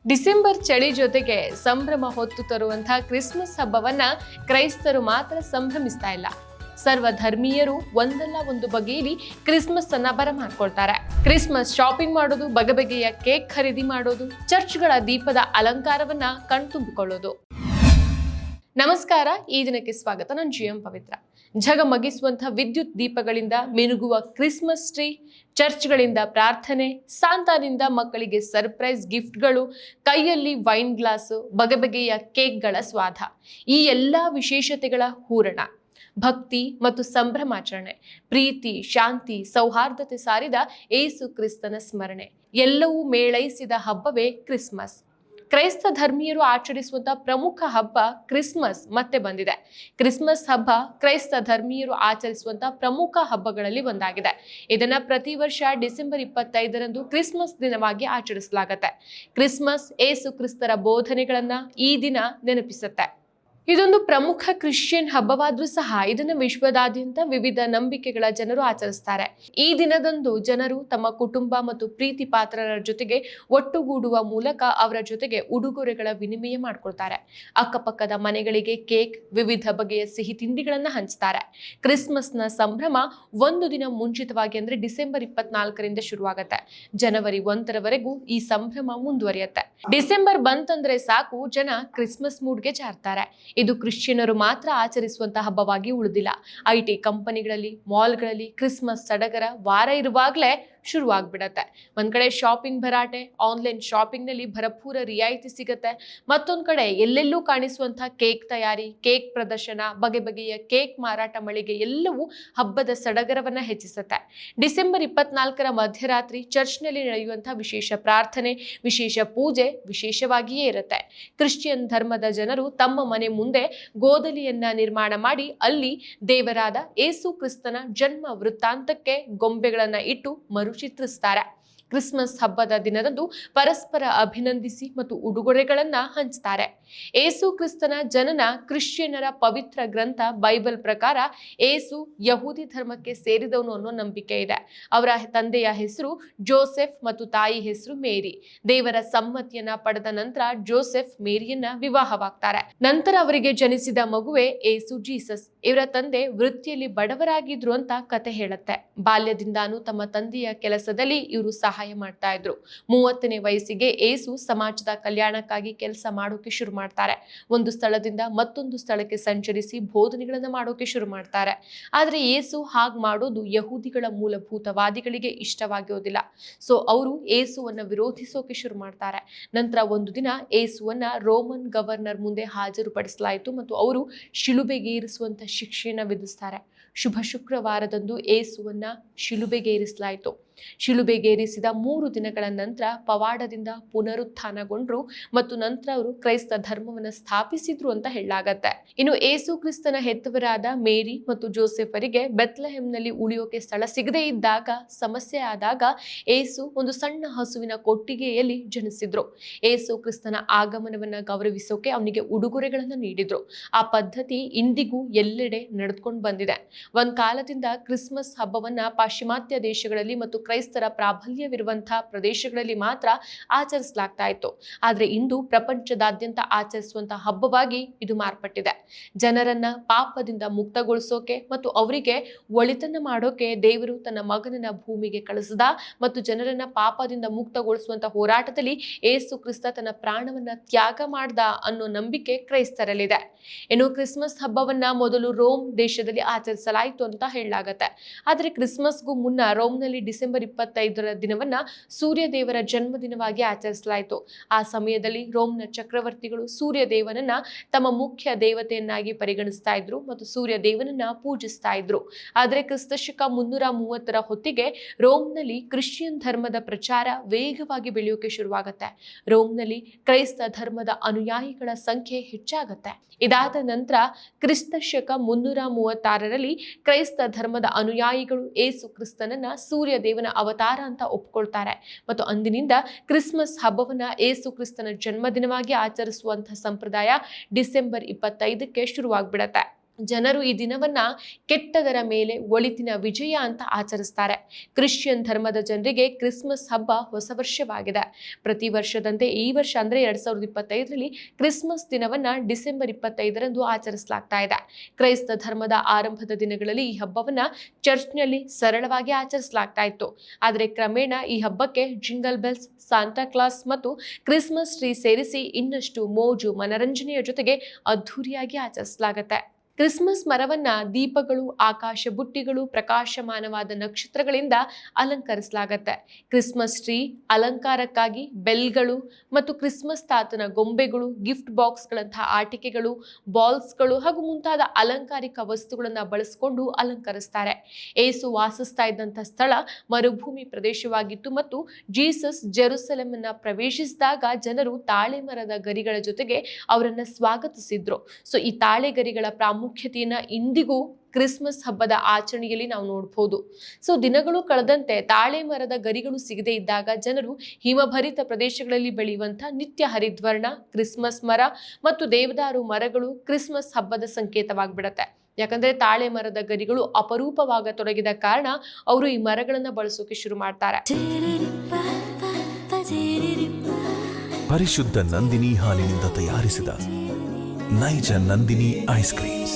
December ಚಳಿ ಜೊತೆಗೆ ಸಂಭ್ರಮ ಹೊತ್ತು ತರುವಂತಹ ಕ್ರಿಸ್ಮಸ್ ಹಬ್ಬವನ್ನ ಕ್ರೈಸ್ತರು ಮಾತ್ರ ಸಂಭ್ರಮಿಸ್ತಾ ಇಲ್ಲ. ಸರ್ವ ಧರ್ಮೀಯರು ಒಂದಲ್ಲ ಒಂದು ಬಗೆಯಲ್ಲಿ ಕ್ರಿಸ್ಮಸ್ ಅನ್ನ ಬರಮಾಡ್ಕೊಳ್ತಾರೆ. ಕ್ರಿಸ್ಮಸ್ ಶಾಪಿಂಗ್ ಮಾಡೋದು, ಬಗೆಬಗೆಯ ಕೇಕ್ ಖರೀದಿ ಮಾಡೋದು, ಚರ್ಚ್ಗಳ ದೀಪದ ಅಲಂಕಾರವನ್ನ ಕಣ್ತುಂಬಿಕೊಳ್ಳೋದು. ನಮಸ್ಕಾರ, ಈ ದಿನಕ್ಕೆ ಸ್ವಾಗತ. ನಾನು GM ಪವಿತ್ರ. ಝಗಮಗಿಸುವಂತಹ ವಿದ್ಯುತ್ ದೀಪಗಳಿಂದ ಮಿನುಗುವ ಕ್ರಿಸ್ಮಸ್ ಟ್ರೀ, ಚರ್ಚ್ಗಳಿಂದ ಪ್ರಾರ್ಥನೆ, ಸಾಂತಾನಿಂದ ಮಕ್ಕಳಿಗೆ ಸರ್ಪ್ರೈಸ್ ಗಿಫ್ಟ್ಗಳು, ಕೈಯಲ್ಲಿ ವೈನ್ ಗ್ಲಾಸು, ಬಗೆಬಗೆಯ ಕೇಕ್ಗಳ ಸ್ವಾದ, ಈ ಎಲ್ಲ ವಿಶೇಷತೆಗಳ ಹೂರಣ, ಭಕ್ತಿ ಮತ್ತು ಸಂಭ್ರಮಾಚರಣೆ, ಪ್ರೀತಿ, ಶಾಂತಿ, ಸೌಹಾರ್ದತೆ ಸಾರಿದ ಏಸು ಕ್ರಿಸ್ತನ ಸ್ಮರಣೆ, ಎಲ್ಲವೂ ಮೇಳೈಸಿದ ಹಬ್ಬವೇ ಕ್ರಿಸ್ಮಸ್. ಕ್ರೈಸ್ತ ಧರ್ಮೀಯರು ಆಚರಿಸುವಂತಹ ಪ್ರಮುಖ ಹಬ್ಬ ಕ್ರಿಸ್ಮಸ್ ಮತ್ತೆ ಬಂದಿದೆ. ಕ್ರಿಸ್ಮಸ್ ಹಬ್ಬ ಕ್ರೈಸ್ತ ಧರ್ಮೀಯರು ಆಚರಿಸುವಂತಹ ಪ್ರಮುಖ ಹಬ್ಬಗಳಲ್ಲಿ ಒಂದಾಗಿದೆ. ಇದನ್ನ ಪ್ರತಿ ವರ್ಷ ಡಿಸೆಂಬರ್ 25ರಂದು ಕ್ರಿಸ್ಮಸ್ ದಿನವಾಗಿ ಆಚರಿಸಲಾಗುತ್ತೆ. ಕ್ರಿಸ್ಮಸ್ ಏಸು ಕ್ರಿಸ್ತರ ಬೋಧನೆಗಳನ್ನ ಈ ದಿನ ನೆನಪಿಸುತ್ತೆ. ಇದೊಂದು ಪ್ರಮುಖ ಕ್ರಿಶ್ಚಿಯನ್ ಹಬ್ಬವಾದ್ರೂ ಸಹ ಇದನ್ನು ವಿಶ್ವದಾದ್ಯಂತ ವಿವಿಧ ನಂಬಿಕೆಗಳ ಜನರು ಆಚರಿಸ್ತಾರೆ. ಈ ದಿನದಂದು ಜನರು ತಮ್ಮ ಕುಟುಂಬ ಮತ್ತು ಪ್ರೀತಿ ಪಾತ್ರರ ಜೊತೆಗೆ ಒಟ್ಟುಗೂಡುವ ಮೂಲಕ ಅವರ ಜೊತೆಗೆ ಉಡುಗೊರೆಗಳ ವಿನಿಮಯ ಮಾಡ್ಕೊಳ್ತಾರೆ. ಅಕ್ಕಪಕ್ಕದ ಮನೆಗಳಿಗೆ ಕೇಕ್, ವಿವಿಧ ಬಗೆಯ ಸಿಹಿ ತಿಂಡಿಗಳನ್ನ ಹಂಚ್ತಾರೆ. ಕ್ರಿಸ್ಮಸ್ನ ಸಂಭ್ರಮ ಒಂದು ದಿನ ಮುಂಚಿತವಾಗಿ ಅಂದ್ರೆ ಡಿಸೆಂಬರ್ 24ರಿಂದ ಶುರುವಾಗತ್ತೆ. ಜನವರಿ 1ರವರೆಗೂ ಈ ಸಂಭ್ರಮ ಮುಂದುವರಿಯುತ್ತೆ. ಡಿಸೆಂಬರ್ ಬಂತಂದ್ರೆ ಸಾಕು, ಜನ ಕ್ರಿಸ್ಮಸ್ ಮೂಡ್ಗೆ ಜಾರ್ತಾರೆ. ಇದು ಕ್ರಿಶ್ಚಿಯನರು ಮಾತ್ರ ಆಚರಿಸುವಂತಹ ಹಬ್ಬವಾಗಿ ಉಳಿದಿಲ್ಲ. IT ಕಂಪನಿಗಳಲ್ಲಿ, ಮಾಲ್ಗಳಲ್ಲಿ ಕ್ರಿಸ್ಮಸ್ ಸಡಗರ ವಾರ ಇರುವಾಗಲೇ ಶುರುವಾಗ್ಬಿಡತ್ತೆ. ಒಂದ್ ಕಡೆ ಶಾಪಿಂಗ್ ಭರಾಟೆ, ಆನ್ಲೈನ್ ಶಾಪಿಂಗ್ ನಲ್ಲಿ ಭರಪೂರ ರಿಯಾಯಿತಿ ಸಿಗತ್ತೆ. ಮತ್ತೊಂದ್ ಕಡೆ ಎಲ್ಲೆಲ್ಲೂ ಕಾಣಿಸುವಂತಹ ಕೇಕ್ ತಯಾರಿ, ಕೇಕ್ ಪ್ರದರ್ಶನ, ಬಗೆ ಬಗೆಯ ಕೇಕ್ ಮಾರಾಟ ಮಳಿಗೆ ಎಲ್ಲವೂ ಹಬ್ಬದ ಸಡಗರವನ್ನ ಹೆಚ್ಚಿಸುತ್ತೆ. ಡಿಸೆಂಬರ್ 24ರ ಮಧ್ಯರಾತ್ರಿ ಚರ್ಚ್ನಲ್ಲಿ ನಡೆಯುವಂತಹ ವಿಶೇಷ ಪ್ರಾರ್ಥನೆ, ವಿಶೇಷ ಪೂಜೆ ವಿಶೇಷವಾಗಿಯೇ ಇರುತ್ತೆ. ಕ್ರಿಶ್ಚಿಯನ್ ಧರ್ಮದ ಜನರು ತಮ್ಮ ಮನೆ ಮುಂದೆ ಗೋದಲಿಯನ್ನ ನಿರ್ಮಾಣ ಮಾಡಿ ಅಲ್ಲಿ ದೇವರಾದ ಏಸು ಕ್ರಿಸ್ತನ ಜನ್ಮ ವೃತ್ತಾಂತಕ್ಕೆ ಗೊಂಬೆಗಳನ್ನ ಇಟ್ಟು ಮರುಚಿತ್ರಿಸ್ತಾರೆ. ಕ್ರಿಸ್ಮಸ್ ಹಬ್ಬದ ದಿನದಂದು ಪರಸ್ಪರ ಅಭಿನಂದಿಸಿ ಮತ್ತು ಉಡುಗೊರೆಗಳನ್ನ ಹಂಚ್ತಾರೆ. ಏಸು ಕ್ರಿಸ್ತನ ಜನನ ಕ್ರಿಶ್ಚಿಯನ್ನರ ಪವಿತ್ರ ಗ್ರಂಥ ಬೈಬಲ್ ಪ್ರಕಾರ ಏಸು ಯಹೂದಿ ಧರ್ಮಕ್ಕೆ ಸೇರಿದವನು ಅನ್ನೋ ನಂಬಿಕೆ ಇದೆ. ಅವರ ತಂದೆಯ ಹೆಸರು ಜೋಸೆಫ್ ಮತ್ತು ತಾಯಿ ಹೆಸರು ಮೇರಿ. ದೇವರ ಸಮ್ಮತಿಯನ್ನ ಪಡೆದ ನಂತರ ಜೋಸೆಫ್ ಮೇರಿಯನ್ನ ವಿವಾಹವಾಗ್ತಾರೆ. ನಂತರ ಅವರಿಗೆ ಜನಿಸಿದ ಮಗುವೆ ಏಸು ಜೀಸಸ್. ಇವರ ತಂದೆ ವೃತ್ತಿಯಲ್ಲಿ ಬಡವರಾಗಿದ್ರು ಅಂತ ಕತೆ ಹೇಳುತ್ತೆ. ಬಾಲ್ಯದಿಂದಾನು ತಮ್ಮ ತಂದೆಯ ಕೆಲಸದಲ್ಲಿ ಇವರು ಸಹಾಯ ಮಾಡ್ತಾ ಇದ್ರು. 30ನೇ ವಯಸ್ಸಿಗೆ ಏಸು ಸಮಾಜದ ಕಲ್ಯಾಣಕ್ಕಾಗಿ ಕೆಲಸ ಮಾಡೋಕೆ ಶುರು ಮಾಡ್ತಾರೆ. ಒಂದು ಸ್ಥಳದಿಂದ ಮತ್ತೊಂದು ಸ್ಥಳಕ್ಕೆ ಸಂಚರಿಸಿ ಬೋಧನೆಗಳನ್ನ ಮಾಡೋಕೆ ಶುರು ಮಾಡ್ತಾರೆ. ಆದ್ರೆ ಏಸು ಹಾಗೆ ಮಾಡೋದು ಯಹೂದಿಗಳ ಮೂಲಭೂತವಾದಿಗಳಿಗೆ ಇಷ್ಟವಾಗಿರೋದಿಲ್ಲ. ಸೊ ಅವರು ಏಸುವನ್ನ ವಿರೋಧಿಸೋಕೆ ಶುರು ಮಾಡ್ತಾರೆ. ನಂತರ ಒಂದು ದಿನ ಏಸುವನ್ನ ರೋಮನ್ ಗವರ್ನರ್ ಮುಂದೆ ಹಾಜರುಪಡಿಸಲಾಯಿತು ಮತ್ತು ಅವರು ಶಿಲುಬೆಗೇರಿಸುವಂತ ಶಿಕ್ಷೆಯನ್ನ ವಿಧಿಸ್ತಾರೆ. ಶುಭ ಶುಕ್ರವಾರದಂದು ಏಸುವನ್ನ ಶಿಲುಬೆಗೇರಿಸಲಾಯಿತು. ಶಿಲುಬೆಗೇರಿಸಿದ 3 ದಿನಗಳ ನಂತರ ಪವಾಡದಿಂದ ಪುನರುತ್ಥಾನಗೊಂಡ್ರು ಮತ್ತು ನಂತರ ಅವರು ಕ್ರೈಸ್ತ ಧರ್ಮವನ್ನು ಸ್ಥಾಪಿಸಿದ್ರು ಅಂತ ಹೇಳಲಾಗತ್ತೆ. ಇನ್ನು ಏಸು ಕ್ರಿಸ್ತನ ಹೆತ್ತವರಾದ ಮೇರಿ ಮತ್ತು ಜೋಸೆಫರಿಗೆ ಬೆತ್ಲೆಹೆಮ್ನಲ್ಲಿ ಉಳಿಯೋಕೆ ಸ್ಥಳ ಸಿಗದೇ ಇದ್ದಾಗ, ಸಮಸ್ಯೆ ಆದಾಗ ಏಸು ಒಂದು ಸಣ್ಣ ಹಸುವಿನ ಕೊಟ್ಟಿಗೆಯಲ್ಲಿ ಜನಿಸಿದ್ರು. ಏಸು ಕ್ರಿಸ್ತನ ಆಗಮನವನ್ನ ಗೌರವಿಸೋಕೆ ಅವನಿಗೆ ಉಡುಗೊರೆಗಳನ್ನ ನೀಡಿದ್ರು. ಆ ಪದ್ಧತಿ ಇಂದಿಗೂ ಎಲ್ಲೆಡೆ ನಡೆದುಕೊಂಡು ಬಂದಿದೆ. ಒಂದ್ ಕಾಲದಿಂದ ಕ್ರಿಸ್ಮಸ್ ಹಬ್ಬವನ್ನ ಪಾಶ್ಚಿಮಾತ್ಯ ದೇಶಗಳಲ್ಲಿ ಮತ್ತು ಕ್ರೈಸ್ತರ ಪ್ರಾಬಲ್ಯವಿರುವಂತಹ ಪ್ರದೇಶಗಳಲ್ಲಿ ಮಾತ್ರ ಆಚರಿಸಲಾಗ್ತಾ ಇತ್ತು. ಆದ್ರೆ ಇಂದು ಪ್ರಪಂಚದಾದ್ಯಂತ ಆಚರಿಸುವಂತಹ ಹಬ್ಬವಾಗಿ ಇದು ಮಾರ್ಪಟ್ಟಿದೆ. ಜನರನ್ನ ಪಾಪದಿಂದ ಮುಕ್ತಗೊಳಿಸೋಕೆ ಮತ್ತು ಅವರಿಗೆ ಒಳಿತನ್ನ ಮಾಡೋಕೆ ದೇವರು ತನ್ನ ಮಗನನ್ನ ಭೂಮಿಗೆ ಕಳಿಸಿದ ಮತ್ತು ಜನರನ್ನ ಪಾಪದಿಂದ ಮುಕ್ತಗೊಳಿಸುವಂತ ಹೋರಾಟದಲ್ಲಿ ಏಸು ಕ್ರಿಸ್ತ ತನ್ನ ಪ್ರಾಣವನ್ನ ತ್ಯಾಗ ಮಾಡ್ದ ಅನ್ನೋ ನಂಬಿಕೆ ಕ್ರೈಸ್ತರಲ್ಲಿದೆ. ಇನ್ನು ಕ್ರಿಸ್ಮಸ್ ಹಬ್ಬವನ್ನ ಮೊದಲು ರೋಮ್ ದೇಶದಲ್ಲಿ ಆಚರಿಸಲಾಯಿತು ಅಂತ ಹೇಳಲಾಗತ್ತೆ. ಆದ್ರೆ ಕ್ರಿಸ್ಮಸ್ಗೂ ಮುನ್ನ ರೋಮ್ನಲ್ಲಿ ಡಿಸೆಂಬರ್ 25ರ ದಿನವನ್ನ ಸೂರ್ಯ ದೇವರ ಜನ್ಮ ದಿನವಾಗಿ ಆಚರಿಸಲಾಯಿತು. ಆ ಸಮಯದಲ್ಲಿ ರೋಮ್ನ ಚಕ್ರವರ್ತಿಗಳು ಸೂರ್ಯ ದೇವನನ್ನ ತಮ್ಮ ಮುಖ್ಯ ದೇವತೆಯನ್ನಾಗಿ ಪರಿಗಣಿಸ್ತಾ ಇದ್ರು ಮತ್ತು ಸೂರ್ಯ ದೇವನನ್ನ ಪೂಜಿಸ್ತಾ ಇದ್ರು. ಆದ್ರೆ ಕ್ರಿಸ್ತಶಕ 330ರ ಹೊತ್ತಿಗೆ ರೋಮ್ನಲ್ಲಿ ಕ್ರಿಶ್ಚಿಯನ್ ಧರ್ಮದ ಪ್ರಚಾರ ವೇಗವಾಗಿ ಬೆಳೆಯೋಕೆ ಶುರುವಾಗತ್ತೆ. ರೋಮ್ನಲ್ಲಿ ಕ್ರೈಸ್ತ ಧರ್ಮದ ಅನುಯಾಯಿಗಳ ಸಂಖ್ಯೆ ಹೆಚ್ಚಾಗತ್ತೆ. ಇದಾದ ನಂತರ ಕ್ರಿಸ್ತಶಕ 336ರಲ್ಲಿ ಕ್ರೈಸ್ತ ಧರ್ಮದ ಅನುಯಾಯಿಗಳು ಏಸು ಕ್ರಿಸ್ತನನ್ನ ಸೂರ್ಯ ದೇವನ ಅವತಾರ ಅಂತ ಒಪ್ಕೊಳ್ತಾರೆ ಮತ್ತು ಅಂದಿನಿಂದ ಕ್ರಿಸ್ಮಸ್ ಹಬ್ಬವನ್ನ ಏಸು ಕ್ರಿಸ್ತನ ಜನ್ಮದಿನವಾಗಿ ಆಚರಿಸುವಂತಹ ಸಂಪ್ರದಾಯ ಡಿಸೆಂಬರ್ 25ಕ್ಕೆ ಶುರುವಾಗ್ಬಿಡತ್ತೆ. ಜನರು ಈ ದಿನವನ್ನ ಕೆಟ್ಟದರ ಮೇಲೆ ಒಳಿತಿನ ವಿಜಯ ಅಂತ ಆಚರಿಸ್ತಾರೆ. ಕ್ರಿಶ್ಚಿಯನ್ ಧರ್ಮದ ಜನರಿಗೆ ಕ್ರಿಸ್ಮಸ್ ಹಬ್ಬ ಹೊಸ ವರ್ಷವಾಗಿದೆ. ಪ್ರತಿ ವರ್ಷದಂತೆ ಈ ವರ್ಷ ಅಂದ್ರೆ 2025ರಲ್ಲಿ ಕ್ರಿಸ್ಮಸ್ ದಿನವನ್ನ ಡಿಸೆಂಬರ್ 25ರಂದು ಆಚರಿಸಲಾಗ್ತಾ ಇದೆ. ಕ್ರೈಸ್ತ ಧರ್ಮದ ಆರಂಭದ ದಿನಗಳಲ್ಲಿ ಈ ಹಬ್ಬವನ್ನ ಚರ್ಚ್ನಲ್ಲಿ ಸರಳವಾಗಿ ಆಚರಿಸಲಾಗ್ತಾ ಇತ್ತು. ಆದರೆ ಕ್ರಮೇಣ ಈ ಹಬ್ಬಕ್ಕೆ ಜಿಂಗಲ್ ಬೆಲ್ಸ್, ಸಾಂತಾ ಕ್ಲಾಸ್ ಮತ್ತು ಕ್ರಿಸ್ಮಸ್ ಟ್ರೀ ಸೇರಿಸಿ ಇನ್ನಷ್ಟು ಮೋಜು ಮನರಂಜನೆಯ ಜೊತೆಗೆ ಅದ್ಧೂರಿಯಾಗಿ ಆಚರಿಸಲಾಗುತ್ತೆ. ಕ್ರಿಸ್ಮಸ್ ಮರವನ್ನ ದೀಪಗಳು, ಆಕಾಶ ಬುಟ್ಟಿಗಳು, ಪ್ರಕಾಶಮಾನವಾದ ನಕ್ಷತ್ರಗಳಿಂದ ಅಲಂಕರಿಸಲಾಗತ್ತೆ. ಕ್ರಿಸ್ಮಸ್ ಟ್ರೀ ಅಲಂಕಾರಕ್ಕಾಗಿ ಬೆಲ್ಗಳು ಮತ್ತು ಕ್ರಿಸ್ಮಸ್ ತಾತನ ಗೊಂಬೆಗಳು, ಗಿಫ್ಟ್ ಬಾಕ್ಸ್ಗಳಂತಹ ಆಟಿಕೆಗಳು, ಬಾಲ್ಸ್ಗಳು ಹಾಗೂ ಮುಂತಾದ ಅಲಂಕಾರಿಕ ವಸ್ತುಗಳನ್ನು ಬಳಸಿಕೊಂಡು ಅಲಂಕರಿಸ್ತಾರೆ. ಏಸು ವಾಸಿಸ್ತಾ ಇದ್ದಂಥ ಸ್ಥಳ ಮರುಭೂಮಿ ಪ್ರದೇಶವಾಗಿತ್ತು ಮತ್ತು ಜೀಸಸ್ ಜೆರುಸಲೆಮನ್ನ ಪ್ರವೇಶಿಸಿದಾಗ ಜನರು ತಾಳೆ ಮರದ ಗರಿಗಳ ಜೊತೆಗೆ ಅವರನ್ನ ಸ್ವಾಗತಿಸಿದ್ರು. ಸೊ ಈ ತಾಳೆ ಗರಿಗಳ ಪ್ರಾಮುಖ್ಯತೆಯನ್ನ ಇಂದಿಗೂ ಕ್ರಿಸ್ಮಸ್ ಹಬ್ಬದ ಆಚರಣೆಯಲ್ಲಿ ನಾವು ನೋಡಬಹುದು. ಸೊ ದಿನಗಳು ಕಳೆದಂತೆ ತಾಳೆ ಮರದ ಗರಿಗಳು ಸಿಗದೇ ಇದ್ದಾಗ ಜನರು ಹಿಮಭರಿತ ಪ್ರದೇಶಗಳಲ್ಲಿ ಬೆಳೆಯುವಂಥ ನಿತ್ಯ ಹರಿದ್ವರ್ಣ ಕ್ರಿಸ್ಮಸ್ ಮರ ಮತ್ತು ದೇವದಾರು ಮರಗಳು ಕ್ರಿಸ್ಮಸ್ ಹಬ್ಬದ ಸಂಕೇತವಾಗಿಬಿಡತ್ತೆ. ಯಾಕಂದ್ರೆ ತಾಳೆ ಮರದ ಗರಿಗಳು ಅಪರೂಪವಾಗತೊಡಗಿದ ಕಾರಣ ಅವರು ಈ ಮರಗಳನ್ನ ಬಳಸೋಕೆ ಶುರು ಮಾಡ್ತಾರೆ. ಪರಿಶುದ್ಧ ನಂದಿನಿ ಹಾಲಿನಿಂದ ತಯಾರಿಸಿದ ನೈಜ ನಂದಿನಿ ಐಸ್ ಕ್ರೀಮ್ಸ್.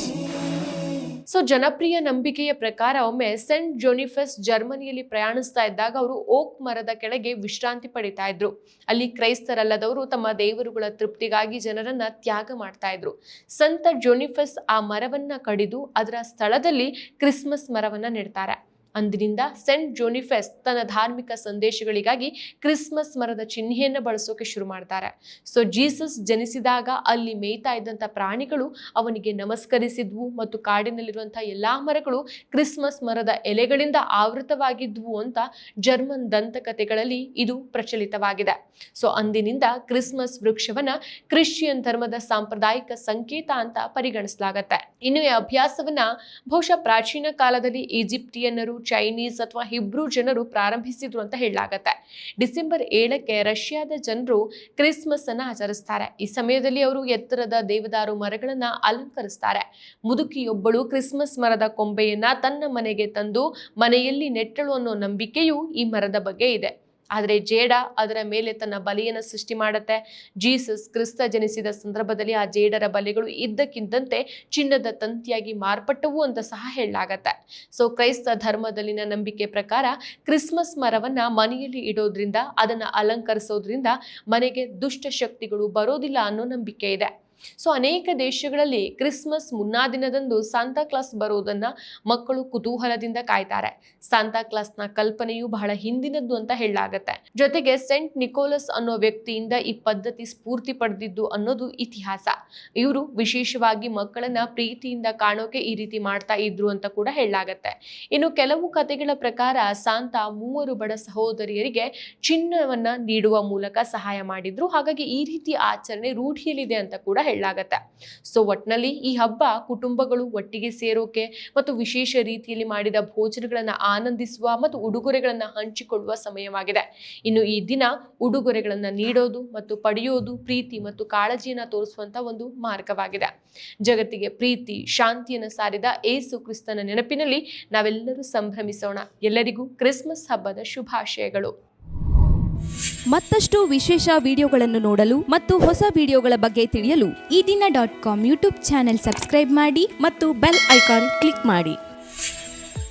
ಸೊ ಜನಪ್ರಿಯ ನಂಬಿಕೆಯ ಪ್ರಕಾರ ಒಮ್ಮೆ ಸೆಂಟ್ ಜೋನಿಫಸ್ ಜರ್ಮನಿಯಲ್ಲಿ ಪ್ರಯಾಣಿಸ್ತಾ ಇದ್ದಾಗ ಅವರು ಓಕ್ ಮರದ ಕೆಳಗೆ ವಿಶ್ರಾಂತಿ ಪಡಿತಾ ಇದ್ರು. ಅಲ್ಲಿ ಕ್ರೈಸ್ತರಲ್ಲದವರು ತಮ್ಮ ದೇವರುಗಳ ತೃಪ್ತಿಗಾಗಿ ಜನರನ್ನ ತ್ಯಾಗ ಮಾಡ್ತಾ ಇದ್ರು. ಸಂತ ಜೋನಿಫಸ್ ಆ ಮರವನ್ನ ಕಡಿದು ಅದರ ಸ್ಥಳದಲ್ಲಿ ಕ್ರಿಸ್ಮಸ್ ಮರವನ್ನ ನೆಡ್ತಾರೆ. ಅಂದಿನಿಂದ ಸೆಂಟ್ ಜೋನಿಫಸ್ ತನ್ನ ಧಾರ್ಮಿಕ ಸಂದೇಶಗಳಿಗಾಗಿ ಕ್ರಿಸ್ಮಸ್ ಮರದ ಚಿಹ್ನೆಯನ್ನು ಬಳಸೋಕೆ ಶುರು ಮಾಡ್ತಾರೆ. ಸೊ ಜೀಸಸ್ ಜನಿಸಿದಾಗ ಅಲ್ಲಿ ಮೇಯ್ತಾ ಇದ್ದಂಥ ಪ್ರಾಣಿಗಳು ಅವನಿಗೆ ನಮಸ್ಕರಿಸಿದ್ವು ಮತ್ತು ಕಾಡಿನಲ್ಲಿರುವಂತಹ ಎಲ್ಲಾ ಮರಗಳು ಕ್ರಿಸ್ಮಸ್ ಮರದ ಎಲೆಗಳಿಂದ ಆವೃತವಾಗಿದ್ವು ಅಂತ ಜರ್ಮನ್ ದಂತಕಥೆಗಳಲ್ಲಿ ಇದು ಪ್ರಚಲಿತವಾಗಿದೆ. ಸೊ ಅಂದಿನಿಂದ ಕ್ರಿಸ್ಮಸ್ ವೃಕ್ಷವನ್ನ ಕ್ರಿಶ್ಚಿಯನ್ ಧರ್ಮದ ಸಾಂಪ್ರದಾಯಿಕ ಸಂಕೇತ ಅಂತ ಪರಿಗಣಿಸಲಾಗತ್ತೆ. ಇನ್ನು ಈ ಅಭ್ಯಾಸವನ್ನ ಬಹುಶಃ ಪ್ರಾಚೀನ ಕಾಲದಲ್ಲಿ ಈಜಿಪ್ಟಿಯನ್ನರು, ಚೈನೀಸ್ ಅಥವಾ ಹಿಬ್ರೂ ಜನರು ಪ್ರಾರಂಭಿಸಿದ್ರು ಅಂತ ಹೇಳಲಾಗತ್ತೆ. ಡಿಸೆಂಬರ್ 7ಕ್ಕೆ ರಷ್ಯಾದ ಜನರು ಕ್ರಿಸ್ಮಸ್ ಅನ್ನ ಆಚರಿಸ್ತಾರೆ. ಈ ಸಮಯದಲ್ಲಿ ಅವರು ಎತ್ತರದ ದೇವದಾರು ಮರಗಳನ್ನ ಅಲಂಕರಿಸ್ತಾರೆ. ಮುದುಕಿಯೊಬ್ಬಳು ಕ್ರಿಸ್ಮಸ್ ಮರದ ಕೊಂಬೆಯನ್ನ ತನ್ನ ಮನೆಗೆ ತಂದು ಮನೆಯಲ್ಲಿ ನೆಟ್ಟಳು ಅನ್ನೋ ನಂಬಿಕೆಯು ಈ ಮರದ ಬಗ್ಗೆ ಇದೆ. ಆದರೆ ಜೇಡ ಅದರ ಮೇಲೆ ತನ್ನ ಬಲಿಯನ್ನು ಸೃಷ್ಟಿ ಮಾಡುತ್ತೆ. ಜೀಸಸ್ ಕ್ರಿಸ್ತ ಜನಿಸಿದ ಸಂದರ್ಭದಲ್ಲಿ ಆ ಜೇಡರ ಬಲಿಗಳು ಇದ್ದಕ್ಕಿದ್ದಂತೆ ಚಿನ್ನದ ತಂತಿಯಾಗಿ ಮಾರ್ಪಟ್ಟವು ಅಂತ ಸಹ ಹೇಳಲಾಗತ್ತೆ. ಸೊ ಕ್ರೈಸ್ತ ಧರ್ಮದಲ್ಲಿನ ನಂಬಿಕೆ ಪ್ರಕಾರ ಕ್ರಿಸ್ಮಸ್ ಮರವನ್ನ ಮನೆಯಲ್ಲಿ ಇಡೋದ್ರಿಂದ, ಅದನ್ನ ಅಲಂಕರಿಸೋದ್ರಿಂದ ಮನೆಗೆ ದುಷ್ಟ ಶಕ್ತಿಗಳು ಬರೋದಿಲ್ಲ ಅನ್ನೋ ನಂಬಿಕೆ ಇದೆ. ಸೊ ಅನೇಕ ದೇಶಗಳಲ್ಲಿ ಕ್ರಿಸ್ಮಸ್ ಮುನ್ನಾ ದಿನದಂದು ಸಾಂತಾ ಕ್ಲಾಸ್ ಬರೋದನ್ನ ಮಕ್ಕಳು ಕುತೂಹಲದಿಂದ ಕಾಯ್ತಾರೆ. ಸಾಂತಾ ಕ್ಲಾಸ್ನ ಕಲ್ಪನೆಯು ಬಹಳ ಹಿಂದಿನದ್ದು ಅಂತ ಹೇಳಲಾಗತ್ತೆ. ಜೊತೆಗೆ ಸೆಂಟ್ ನಿಕೋಲಸ್ ಅನ್ನೋ ವ್ಯಕ್ತಿಯಿಂದ ಈ ಪದ್ಧತಿ ಸ್ಫೂರ್ತಿ ಪಡೆದಿದ್ದು ಅನ್ನೋದು ಇತಿಹಾಸ. ಇವರು ವಿಶೇಷವಾಗಿ ಮಕ್ಕಳನ್ನ ಪ್ರೀತಿಯಿಂದ ಕಾಣೋಕೆ ಈ ರೀತಿ ಮಾಡ್ತಾ ಇದ್ರು ಅಂತ ಕೂಡ ಹೇಳಲಾಗತ್ತೆ. ಇನ್ನು ಕೆಲವು ಕಥೆಗಳ ಪ್ರಕಾರ ಸಾಂತಾ 3 ಬಡ ಸಹೋದರಿಯರಿಗೆ ಚಿನ್ನವನ್ನ ನೀಡುವ ಮೂಲಕ ಸಹಾಯ ಮಾಡಿದ್ರು. ಹಾಗಾಗಿ ಈ ರೀತಿ ಆಚರಣೆ ರೂಢಿಯಲ್ಲಿದೆ ಅಂತ ಕೂಡ ಹೇಳಲಾಗತ್ತೆ. ಸೊ ಒಟ್ನಲ್ಲಿ ಈ ಹಬ್ಬ ಕುಟುಂಬಗಳು ಒಟ್ಟಿಗೆ ಸೇರೋಕೆ ಮತ್ತು ವಿಶೇಷ ರೀತಿಯಲ್ಲಿ ಮಾಡಿದ ಭೋಜನಗಳನ್ನ ಆನಂದಿಸುವ ಮತ್ತು ಉಡುಗೊರೆಗಳನ್ನ ಹಂಚಿಕೊಳ್ಳುವ ಸಮಯವಾಗಿದೆ. ಇನ್ನು ಈ ದಿನ ಉಡುಗೊರೆಗಳನ್ನ ನೀಡೋದು ಮತ್ತು ಪಡೆಯೋದು ಪ್ರೀತಿ ಮತ್ತು ಕಾಳಜಿಯನ್ನ ತೋರಿಸುವಂತ ಒಂದು ಮಾರ್ಗವಾಗಿದೆ. ಜಗತ್ತಿಗೆ ಪ್ರೀತಿ, ಶಾಂತಿಯನ್ನು ಸಾರಿದ ಏಸು ಕ್ರಿಸ್ತನ ನೆನಪಿನಲ್ಲಿ ನಾವೆಲ್ಲರೂ ಸಂಭ್ರಮಿಸೋಣ. ಎಲ್ಲರಿಗೂ ಕ್ರಿಸ್ಮಸ್ ಹಬ್ಬದ ಶುಭಾಶಯಗಳು. ಮತ್ತಷ್ಟು ವಿಶೇಷ ವಿಡಿಯೋಗಳನ್ನು ನೋಡಲು ಮತ್ತು ಹೊಸ ವಿಡಿಯೋಗಳ ಬಗ್ಗೆ ತಿಳಿಯಲು ಈ ದಿನ .com ಯೂಟ್ಯೂಬ್ ಚಾನೆಲ್ ಸಬ್ಸ್ಕ್ರೈಬ್ ಮಾಡಿ ಮತ್ತು ಬೆಲ್ ಐಕಾನ್ ಕ್ಲಿಕ್ ಮಾಡಿ.